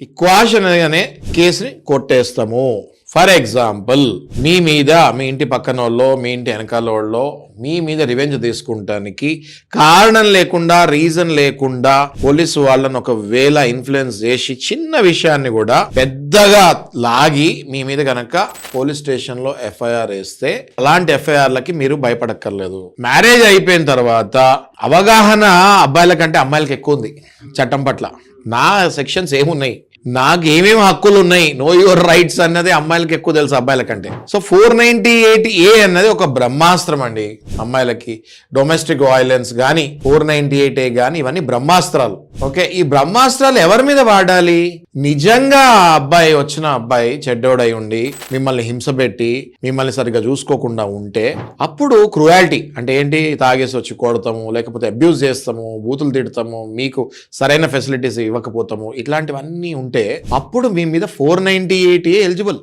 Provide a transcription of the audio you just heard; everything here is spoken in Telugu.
ఈ క్వాష్ అనే కేసుని కొట్టేస్తాము. ఫర్ ఎగ్జాంపుల్, మీ మీద, మీ ఇంటి పక్కన వాళ్ళో, మీ ఇంటి వెనకాల వాళ్ళో మీ మీద రివెంజ్ తీసుకుంటానికి కారణం లేకుండా, రీజన్ లేకుండా పోలీసు వాళ్ళని ఒకవేళ ఇన్ఫ్లుయెన్స్ చేసి చిన్న విషయాన్ని కూడా పెద్దగా లాగి మీ మీద కనుక పోలీస్ స్టేషన్ లో ఎఫ్ఐఆర్ వేస్తే అలాంటి ఎఫ్ఐఆర్లకి మీరు భయపడక్కర్లేదు. మ్యారేజ్ అయిపోయిన తర్వాత అవగాహన అబ్బాయిల కంటే అమ్మాయిలకి ఎక్కువ ఉంది చట్టం పట్ల. నా సెక్షన్స్ ఏమున్నాయి, నాకు ఏమేమి హక్కులు ఉన్నాయి, నో యువర్ రైట్స్ అన్నది అమ్మాయిలకి ఎక్కువ తెలుసు అబ్బాయిల కంటే. సో 498A అన్నది ఒక బ్రహ్మాస్త్రం అండి అమ్మాయిలకి. డొమెస్టిక్ వైలెన్స్ కానీ 498A కానీ ఇవన్నీ బ్రహ్మాస్త్రాలు. ఓకే, ఈ బ్రహ్మాస్త్రాలు ఎవరి మీద వాడాలి? నిజంగా అబ్బాయి వచ్చిన అబ్బాయి చెడ్డోడై ఉండి మిమ్మల్ని హింస పెట్టి మిమ్మల్ని సరిగ్గా చూసుకోకుండా ఉంటే అప్పుడు క్రుయాలిటీ అంటే ఏంటి, తాగేసి వచ్చి కొడతాము, లేకపోతే అబ్యూజ్ చేస్తాము, బూతులు తిడతాము, మీకు సరైన ఫెసిలిటీస్ ఇవ్వకపోతాము, ఇట్లాంటివన్నీ ఉంటే అప్పుడు మీ మీద 498A ఎలిజిబుల్.